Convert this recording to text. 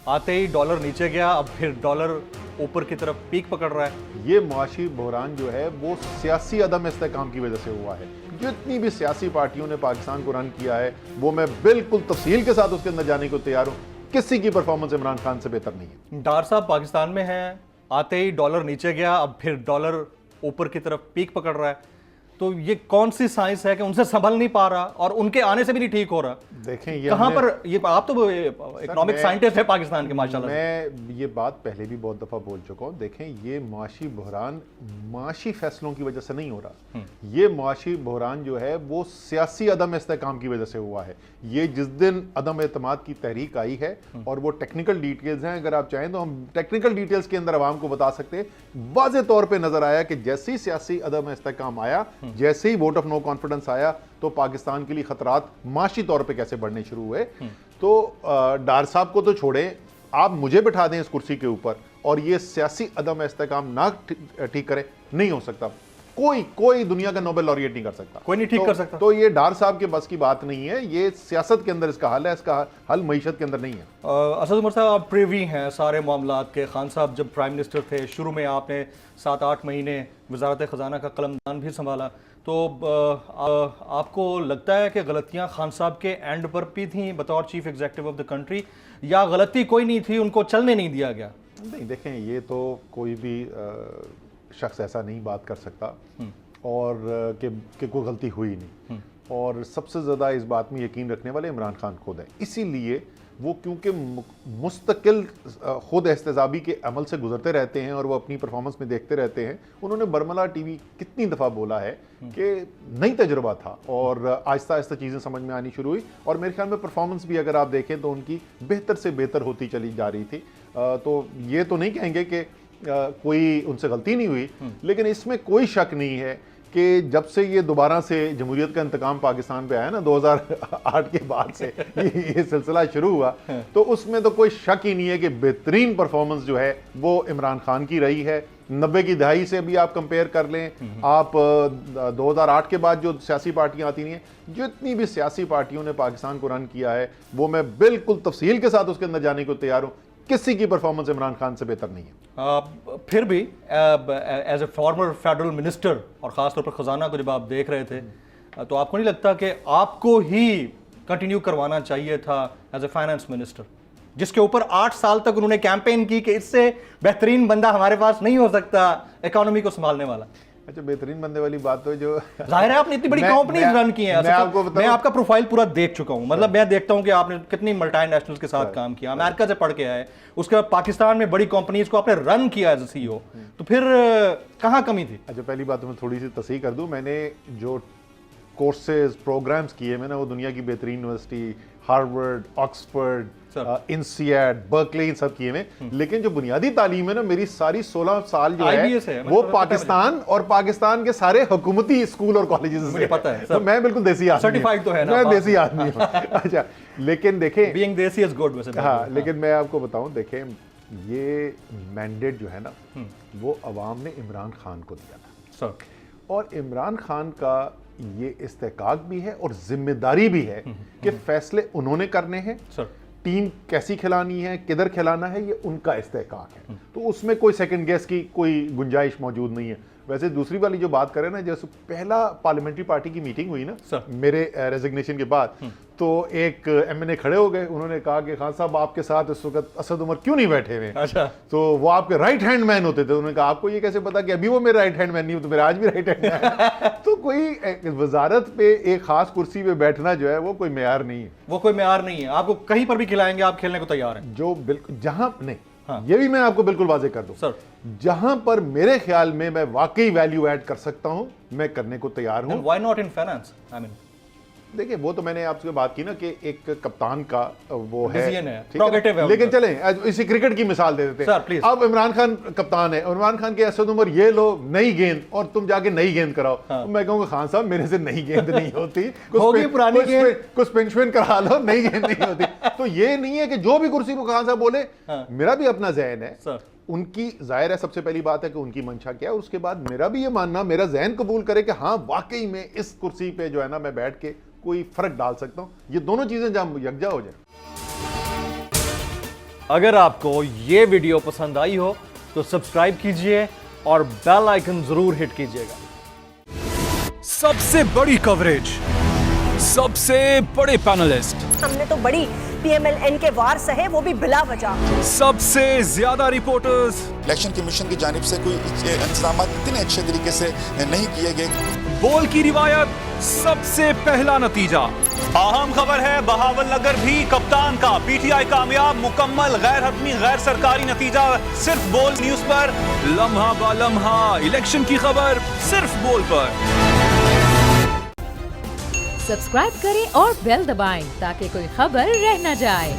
आते ही डॉलर नीचे गया, अब फिर डॉलर ऊपर की तरफ पीक पकड़ रहा है। ये मुआशी बहरान जो है वो सियासी अदम इस्तेहकाम की वजह से हुआ है। जितनी भी सियासी पार्टियों ने पाकिस्तान को रन किया है वो मैं बिल्कुल तफसील के साथ उसके अंदर जाने को तैयार हूँ, किसी की परफॉर्मेंस इमरान खान से बेहतर नहीं है। डार साहब पाकिस्तान में हैं, आते ही डॉलर नीचे गया, अब फिर डॉलर ऊपर की तरफ पीक पकड़ रहा है। तो ये कौन सी साइंस है कि उनसे संभल नहीं पा रहा और उनके आने से भी नहीं ठीक हो रहा? देखें ये कहां पर ये, आप तो इकोनॉमिक साइंटिस्ट है पाकिस्तान के माशाल्लाह। मैं ये बात पहले भी बहुत दफा बोल चुका हूं। देखें ये मुआशी बहरान मुआशी फैसलों की वजह से नहीं हो रहा, ये मुआशी बहरान जो है वो सियासी अदम इस्तेहकाम की वजह से हुआ है। ये जिस दिन अदम एतमाद की तहरीक आई है, और वो टेक्निकल डिटेल्स हैं, अगर आप चाहें तो हम टेक्निकल डिटेल्स के अंदर आवाम को बता सकते हैं। वाज़ेह तौर पर नजर आया कि जैसे ही सियासी अदम इस्तेहकाम आया, जैसे ही वोट ऑफ नो कॉन्फिडेंस आया, तो पाकिस्तान के लिए खतरात माशी तौर पे कैसे बढ़ने शुरू हुए। तो डार साहब को तो छोड़े, आप मुझे बिठा दें इस कुर्सी के ऊपर और ये सियासी अदम इस्तेहकाम ना ठीक करे, नहीं हो सकता। कोई दुनिया का नोबेल लॉरिएट नहीं कर सकता, कोई नहीं ठीक कर सकता। तो ये डार साहब के बस की बात नहीं है, ये सियासत के अंदर इसका हल है, इसका हल मईशत के अंदर नहीं है। असद उमर साहब, आप प्रिवी हैं सारे मामलात के। खान साहब जब प्राइम मिनिस्टर थे, शुरू में आपने 7-8 महीने वजारत ख़जाना का कलमदान भी संभाला, तो आपको लगता है कि गलतियां खान साहब के एंड पर भी थी बतौर chief executive of the country, या गलती कोई नहीं थी, उनको चलने नहीं दिया गया? नहीं, देखें ये तो कोई भी शख्स ऐसा नहीं बात कर सकता और कि कोई गलती हुई नहीं। और सबसे ज़्यादा इस बात में यकीन रखने वाले इमरान खान खुद है, इसीलिए वो क्योंकि मुस्तकिल खुद एहतजाबी के अमल से गुजरते रहते हैं और वो अपनी परफॉर्मेंस में देखते रहते हैं। उन्होंने बरमला टीवी कितनी दफ़ा बोला है कि नई तजुर्बा था और आहिस्ता आहिस्ता चीज़ें समझ में आनी शुरू हुई, और मेरे ख्याल में परफॉर्मेंस भी अगर आप देखें तो उनकी बेहतर से बेहतर होती चली जा रही थी। तो ये तो नहीं कहेंगे कि कोई उनसे गलती नहीं हुई, लेकिन इसमें कोई शक नहीं है कि जब से ये दोबारा से जमहूरियत का इंतकाम पाकिस्तान पे आया ना 2008 के बाद से ये सिलसिला शुरू हुआ, तो उसमें तो कोई शक ही नहीं है कि बेहतरीन परफॉर्मेंस जो है वो इमरान खान की रही है। 90 की दहाई से भी आप कंपेयर कर लें, आप 2008 के बाद जो सियासी पार्टियां आती नहीं हैं, जितनी भी सियासी पार्टियों ने पाकिस्तान को रन किया है वो मैं बिल्कुल तफसील के साथ उसके अंदर जाने को तैयार हूँ, किसी की परफॉर्मेंस इमरान खान से बेहतर नहीं है। फिर भी as a former federal minister और ख़ासतौर पर ख़जाना को जब आप देख रहे थे, तो आपको नहीं लगता कि आपको ही कंटिन्यू करवाना चाहिए था एज ए फाइनेंस मिनिस्टर, जिसके ऊपर 8 साल तक उन्होंने कैंपेन की कि इससे बेहतरीन बंदा हमारे पास नहीं हो सकता इकोनॉमी को संभालने वाला? अच्छा, बेहतरीन बंदे वाली बात तो जो जाहिर है आपने इतनी बड़ी कंपनी रन की है, मैं आपका प्रोफाइल पूरा देख चुका हूं। मतलब मैं देखता हूं कि आपने कितनी मल्टीनेशनल्स के साथ काम किया, अमेरिका से पढ़ के आए, उसके बाद पाकिस्तान में बड़ी कंपनीज को आपने रन किया एज सीईओ, तो फिर कहां कमी थी? अच्छा, पहली बात तो मैं थोड़ी सी तस्हीह कर दूं, मैंने जो कोर्सेज प्रोग्राम्स किए मैंने वो दुनिया की बेहतरीन यूनिवर्सिटी हार्वर्ड, ऑक्सफोर्ड, इंसियाड, बर्कले, इन सब किए हैं, लेकिन जो बुनियादी तालीम है ना मेरी सारी 16 साल जो है वो पाकिस्तान और पाकिस्तान के सारे हुकूमती स्कूल और कॉलेजेस से पता है। तो मैं बिल्कुल देसी आदमी, सर्टिफाइड तो है ना, मैं देसी आदमी हूं। अच्छा, लेकिन देखें बीइंग देसी इज गुड वैसे। हाँ, लेकिन मैं आपको बताऊं, देखें ये मैंडेट जो है ना वो अवाम ने इमरान खान को दिया था सर, और इमरान खान का ये इस्तेकाक भी है और जिम्मेदारी भी है कि फैसले उन्होंने करने हैं सर। टीम कैसी खिलानी है, किधर खिलाना है, ये उनका इस्तेकाक है, तो उसमें कोई सेकंड गेस की कोई गुंजाइश मौजूद नहीं है। वैसे दूसरी वाली जो बात करें ना, जैसे पहला पार्लियामेंट्री पार्टी की मीटिंग हुई ना मेरे रेजिग्नेशन के बाद, तो एक एमएनए खड़े हो गए, उन्होंने कहा कि खान साहब आपके साथ इस वक्त असद उमर क्यों नहीं बैठे हुए? अच्छा, तो वो आपके राइट हैंड मैन होते थे। उन्होंने कहा आपको ये कैसे पता कि अभी वो मेरे राइट हैंड मैन नहीं हो, तो मेरा आज भी राइट हैंड मैन है। तो कोई वजारत पे एक खास कुर्सी पे बैठना जो है वो कोई मेयार नहीं है, वो कोई मेयार नहीं है। आपको कहीं पर भी खिलाएंगे, आप खेलने को तैयार हैं। जो बिल्कुल जहां नहीं, ये भी मैं आपको बिल्कुल वाजे कर दूं सर, जहां पर मेरे ख्याल में मैं वाकई वैल्यू ऐड कर सकता हूं, मैं करने को तैयार हूं। Why not in finance? I mean, देखिए वो तो मैंने आपसे बात की ना कि एक कप्तान का वो है, लेकिन चलें इसी क्रिकेट की मिसाल दे देते हैं। अब इमरान खान कप्तान है, इमरान खान के असद उमर ये लो नई गेंद और तुम जाके नई गेंद कराओ। तो मैं कहूंगा खान साहब मेरे से नई गेंद नहीं होती, पुरानी गेंद कुछ पेंशन करा लो, नई गेंद नहीं होती। तो ये नहीं है कि जो भी कुर्सी को खान साहब बोले, मेरा भी अपना ज़हन है, उनकी जाहिर है सबसे पहली बात है कि उनकी मंशा क्या है, उसके बाद मेरा भी ये मानना, मेरा जहन कबूल करे कि हाँ वाकई में इस कुर्सी पे जो है ना मैं बैठ के कोई फर्क डाल सकता हूं। ये दोनों चीजें जब यकजा हो जाए। अगर आपको ये वीडियो पसंद आई हो तो सब्सक्राइब कीजिए और बेल आइकन जरूर हिट कीजिएगा। सबसे बड़ी कवरेज, सबसे बड़े पैनलिस्ट, हमने तो बड़ी PMLN के वार सहे, वो भी बिला वजह। सबसे ज्यादा रिपोर्टर्स, इलेक्शन कमीशन की जानिब से कोई इंतजाम इतने अच्छे तरीके से नहीं किए गए। बोल की रिवायत, सबसे पहला नतीजा। अहम खबर है बहावल नगर भी कप्तान का, PTI कामयाब, मुकम्मल गैर हतमी गैर सरकारी नतीजा सिर्फ बोल न्यूज पर। लम्हा बा लम्हा इलेक्शन की खबर सिर्फ बोल पर। सब्सक्राइब करें और बेल दबाएं ताकि कोई खबर रह न जाए।